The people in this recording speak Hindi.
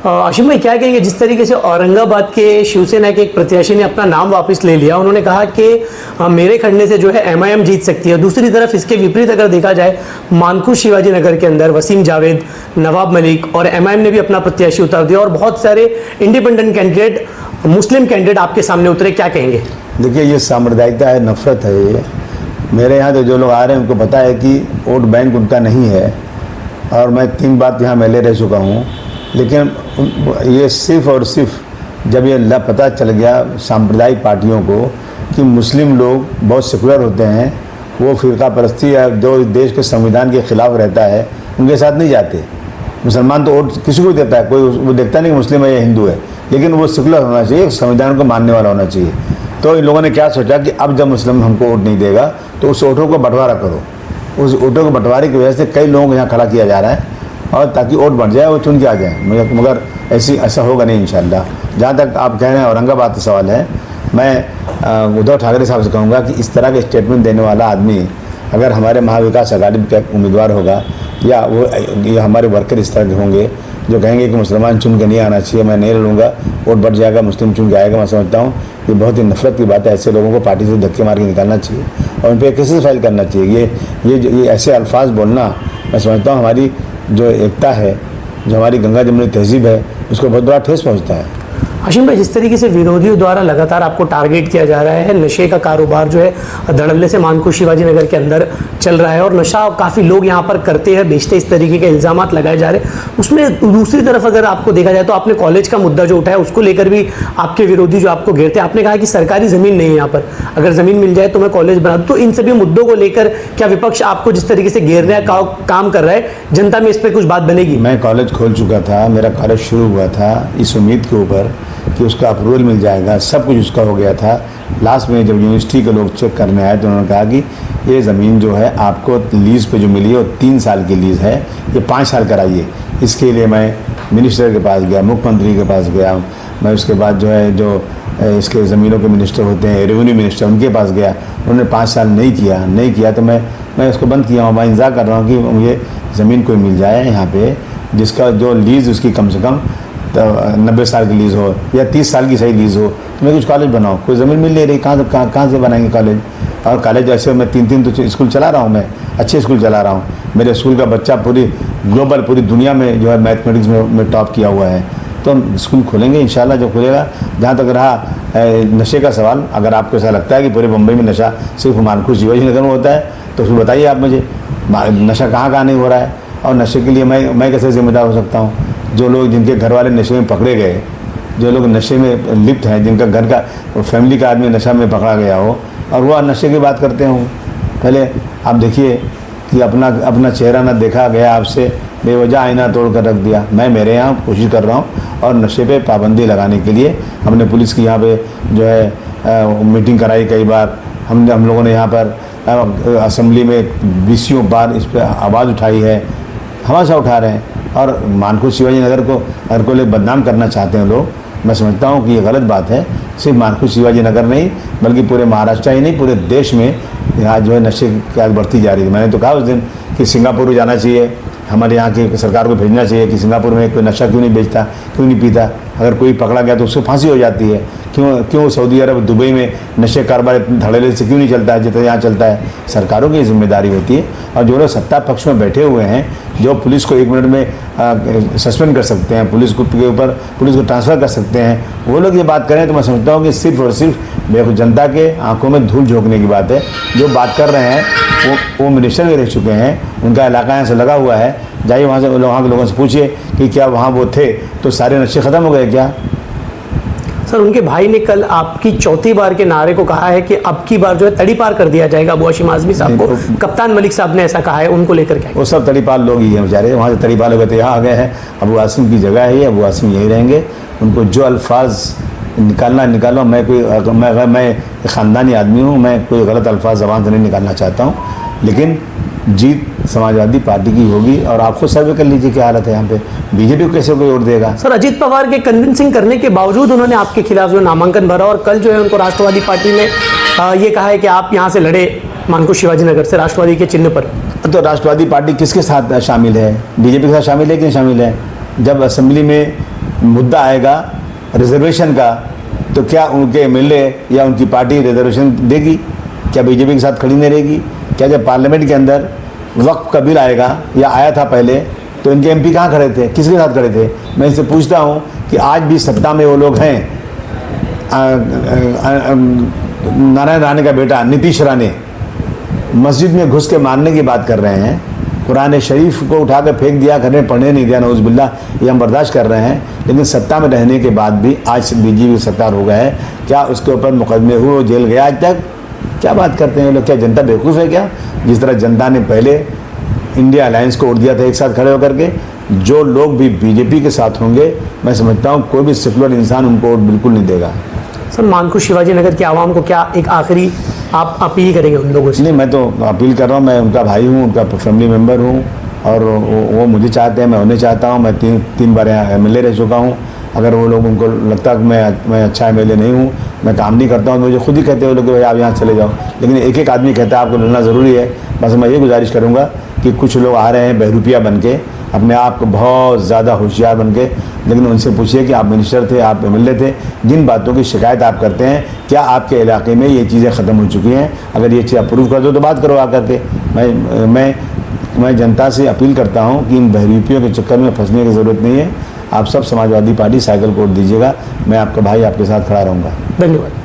आशिम भाई क्या कहेंगे, जिस तरीके से औरंगाबाद के शिवसेना के एक प्रत्याशी ने अपना नाम वापस ले लिया, उन्होंने कहा कि मेरे खड़ने से जो है एमआईएम जीत सकती है। दूसरी तरफ इसके विपरीत अगर देखा जाए, मानकू शिवाजी नगर के अंदर वसीम जावेद, नवाब मलिक और एमआईएम ने भी अपना प्रत्याशी उतार दिया और बहुत सारे इंडिपेंडेंट कैंडिडेट, मुस्लिम कैंडिडेट आपके सामने उतरे। क्या कहेंगे? देखिए, ये सांप्रदायिकता है, नफरत है। ये मेरे यहाँ तो जो लोग आ रहे हैं उनको पता है कि वोट बैंक उनका नहीं है, और मैं 3 बार यहाँ मेले रह चुका हूँ। लेकिन ये सिर्फ और सिर्फ जब ये पता चल गया सांप्रदायिक पार्टियों को कि मुस्लिम लोग बहुत सेकुलर होते हैं, वो फ़िरका परस्ती या जो देश के संविधान के ख़िलाफ़ रहता है, उनके साथ नहीं जाते। मुसलमान तो वोट किसी को भी देता है, कोई वो देखता नहीं मुस्लिम है या हिंदू है, लेकिन वो सेकुलर होना चाहिए, संविधान को मानने वाला होना चाहिए। तो इन लोगों ने क्या सोचा कि अब जब मुस्लिम हमको वोट नहीं देगा तो उस वोटों को बंटवारा करो। उस वोटों को बंटवारे की वजह से कई लोगों को यहाँ खड़ा किया जा रहा है, और ताकि वोट बढ़ जाए, वो चुन के आ जाए। मगर ऐसा होगा नहीं इंशाल्लाह। जहाँ तक आप कह रहे हैं औरंगाबाद का सवाल है, मैं उद्धव ठाकरे साहब से कहूँगा कि इस तरह के स्टेटमेंट देने वाला आदमी अगर हमारे महाविकास अघाड़ी का उम्मीदवार होगा, या हमारे वर्कर इस तरह के होंगे जो कहेंगे कि मुसलमान चुन के नहीं आना चाहिए, मैं नहीं लड़ूंगा, वोट बढ़ जाएगा, मुस्लिम चुन के आएगा, मैं समझता हूँ ये बहुत ही नफरत की बात है। ऐसे लोगों को पार्टी से धक्के मार के निकालना चाहिए और उन पर केसेस फाइल करना चाहिए। ये ऐसे अल्फाज बोलना, मैं समझता हूँ हमारी जो एकता है, जो हमारी गंगा जमुनी तहजीब है, उसको बहुत बड़ा ठेस पहुँचता है। आशिम भाई, जिस तरीके से विरोधियों द्वारा लगातार आपको टारगेट किया जा रहा है, नशे का कारोबार जो है धड़ल्ले से मानकू शिवाजी नगर के अंदर चल रहा है और नशा काफ़ी लोग यहाँ पर करते हैं, बेचते, इस तरीके के इल्ज़ामात लगाए जा रहे हैं। उसमें दूसरी तरफ अगर आपको देखा जाए तो आपने कॉलेज का मुद्दा जो उठाया, उसको लेकर भी आपके विरोधी जो आपको घेरते हैं, आपने कहा कि सरकारी ज़मीन नहीं है यहाँ पर, अगर ज़मीन मिल जाए तो मैं कॉलेज बना दूँ। तो इन सभी मुद्दों को लेकर क्या विपक्ष आपको जिस तरीके से घेरने का काम कर रहा है, जनता में इस पर कुछ बात बनेगी? मैं कॉलेज खोल चुका था, मेरा कॉलेज शुरू हुआ था इस उम्मीद के ऊपर कि उसका अप्रूवल मिल जाएगा, सब कुछ उसका हो गया था। लास्ट में जब यूनिवर्सिटी के लोग चेक करने आए तो उन्होंने कहा कि ये ज़मीन जो है आपको लीज़ पे जो मिली है वो 3 साल की लीज़ है, ये 5 साल कराइए। इसके लिए मैं मिनिस्टर के पास गया, मुख्यमंत्री के पास गया, मैं उसके बाद जो है जो इसके ज़मीनों के मिनिस्टर होते हैं, रेवेन्यू मिनिस्टर, उनके पास गया। उन्होंने 5 साल नहीं किया तो मैं उसको बंद किया हूँ। मैं इंतज़ार कर रहा हूँ कि मुझे ज़मीन कोई मिल जाए यहाँ पे जिसका जो लीज़ उसकी कम से कम 90 साल की लीज़ हो या 30 साल की सही लीज़ हो, तो मैं कुछ कॉलेज बनाऊँ। कोई ज़मीन मिल नहीं रही, कहाँ से बनाएंगे कॉलेज? और कॉलेज ऐसे मैं 3 तो स्कूल चला रहा हूँ, मैं अच्छे स्कूल चला रहा हूँ। मेरे स्कूल का बच्चा पूरी दुनिया में जो है मैथमेटिक्स में टॉप किया हुआ है। तो हम स्कूल खोलेंगे इंशाल्लाह जब खुलेगा। जहाँ तक रहा नशे का सवाल, अगर आपको ऐसा लगता है कि पूरे मुंबई में नशा सिर्फ मानकू शिवाजी नगर में होता है तो फिर बताइए आप मुझे, नशा कहाँ नहीं हो रहा है। और नशे के लिए मैं कैसे जिम्मेदार हो सकता हूँ? जो लोग जिनके घर वाले नशे में पकड़े गए, जो लोग नशे में लिप्त हैं, जिनका घर का फैमिली का आदमी नशा में पकड़ा गया हो और वह नशे की बात करते हों, पहले आप देखिए कि अपना चेहरा ना देखा गया, आपसे बेवजह आईना तोड़ कर रख दिया। मैं मेरे यहाँ कोशिश कर रहा हूँ और नशे पे पाबंदी लगाने के लिए हमने पुलिस की यहाँ पे जो है मीटिंग कराई कई बार। हम लोगों ने यहाँ पर असेंबली में 20 बार इस पर आवाज़ उठाई है, हमेशा उठा रहे हैं। और मानकू शिवाजी नगर को ले बदनाम करना चाहते हैं लोग, मैं समझता हूँ कि ये गलत बात है। सिर्फ मानकू शिवाजी नगर नहीं बल्कि पूरे महाराष्ट्र ही नहीं, पूरे देश में यहाँ जो है नशे की आग बढ़ती जा रही है। मैंने तो कहा उस दिन कि सिंगापुर जाना चाहिए, हमारे यहाँ की सरकार को भेजना चाहिए कि सिंगापुर में कोई नशा क्यों नहीं बेचता, क्यों नहीं पीता। अगर कोई पकड़ा गया तो उसको फांसी हो जाती है। क्यों सऊदी अरब, दुबई में नशे कारोबार इतने धड़ल्ले से क्यों नहीं चलता है जितना यहाँ चलता है? सरकारों की जिम्मेदारी होती है। और जो लोग सत्ता पक्ष में बैठे हुए हैं, जो पुलिस को 1 मिनट में सस्पेंड कर सकते हैं, पुलिस को ट्रांसफ़र कर सकते हैं, वो लोग ये बात करें तो मैं समझता हूँ कि सिर्फ और सिर्फ जनता के आंखों में धूल झोंकने की बात है। जो बात कर रहे हैं वो मिनिस्टर भी रह चुके हैं, उनका इलाका यहाँ से लगा हुआ है। जाइए वहाँ के लोगों से पूछिए कि क्या वहाँ वो थे तो सारे नशे ख़त्म हो गए क्या? सर, उनके भाई ने कल आपकी 4थी बार के नारे को कहा है कि अब की बार जो है तड़ी पार कर दिया जाएगा अबू हाशिम आज़मी साहब को। कप्तान मलिक साहब ने ऐसा कहा है, उनको लेकर क्या? वो सब तड़ीपाल लोग ही हैं बेचारे, वहाँ से तड़ीपाल हो गए थे यहाँ आ गए हैं। अबू हाशिम की जगह है ये, अबू हाशिम यही रहेंगे। उनको जो अल्फाज निकालो। मैं ख़ानदानी आदमी हूँ, मैं कोई गलत अल्फाज ज़बान से नहीं निकालना चाहता हूँ, लेकिन जीत समाजवादी पार्टी की होगी। और आप खुद सर्वे कर लीजिए क्या हालत है यहाँ पे, बीजेपी को कैसे कोई वोट देगा? सर, अजीत पवार के कन्विंसिंग करने के बावजूद उन्होंने आपके खिलाफ जो नामांकन भरा और कल जो है उनको राष्ट्रवादी पार्टी ने ये कहा है कि आप यहाँ से लड़े मानकू शिवाजी नगर से राष्ट्रवादी के चिन्ह पर। तो राष्ट्रवादी पार्टी किसके साथ शामिल है? बीजेपी के साथ शामिल है कि नहीं शामिल है? जब असेंबली में मुद्दा आएगा रिजर्वेशन का, तो क्या उनके एमएलए या उनकी पार्टी रिजर्वेशन देगी? क्या बीजेपी के साथ खड़ी नहीं रहेगी? क्या जब पार्लियामेंट के अंदर वक्फ का बिल आएगा या आया था पहले, तो इनके एमपी कहाँ खड़े थे, किसके साथ खड़े थे? मैं इनसे पूछता हूँ कि आज भी सत्ता में वो लोग हैं, नारायण राणे का बेटा नीतीश राणे मस्जिद में घुस के मारने की बात कर रहे हैं, कुरान शरीफ को उठा कर फेंक दिया, घर में पढ़ने नहीं दिया, नौज़ुबिल्लाह, ये हम बर्दाश्त कर रहे हैं। लेकिन सत्ता में रहने के बाद भी आज बीजेपी सरकार हो गया है, क्या उसके ऊपर मुकदमे हुए, वो जेल गया आज तक? क्या बात करते हैं लोग? क्या जनता बेवकूफ़ है क्या? जिस तरह जनता ने पहले इंडिया अलायंस को वोट दिया था एक साथ खड़े होकर के, जो लोग भी बीजेपी के साथ होंगे, मैं समझता हूँ कोई भी सेकुलर इंसान उनको वोट बिल्कुल नहीं देगा। सर, मानकुश शिवाजी नगर की आवाम को क्या एक आखिरी आप अपील करेंगे उन लोगों से? नहीं, मैं तो अपील कर रहा हूँ, मैं उनका भाई हूँ, उनका फैमिली मेम्बर हूँ, और वो मुझे चाहते हैं, मैं उन्हें चाहता हूँ। मैं तीन बार यहाँ एमएलए रह चुका हूँ। अगर वो लोग, उनको लगता है कि मैं अच्छा एमएलए नहीं हूँ, मैं काम नहीं करता हूँ, मुझे खुद ही कहते हैं वो लोग कि भाई आप यहाँ चले जाओ। लेकिन एक एक आदमी कहता है आपको लड़ना ज़रूरी है। बस मैं ये गुजारिश करूँगा कि कुछ लोग आ रहे हैं बहरूपिया बन के, अपने आप को बहुत ज़्यादा होशियार बन के, लेकिन उनसे पूछिए कि आप मिनिस्टर थे, आप एमएलए थे, जिन बातों की शिकायत आप करते हैं, क्या आपके इलाके में ये चीज़ें ख़त्म हो चुकी हैं? अगर ये चीज़ अप्रूव कर दो तो बात करो आकर के। मैं जनता से अपील करता हूँ कि इन बहरूपियों के चक्कर में फंसने की ज़रूरत नहीं है। आप सब समाजवादी पार्टी साइकिल को वोट दीजिएगा, मैं आपका भाई आपके साथ खड़ा रहूँगा। धन्यवाद।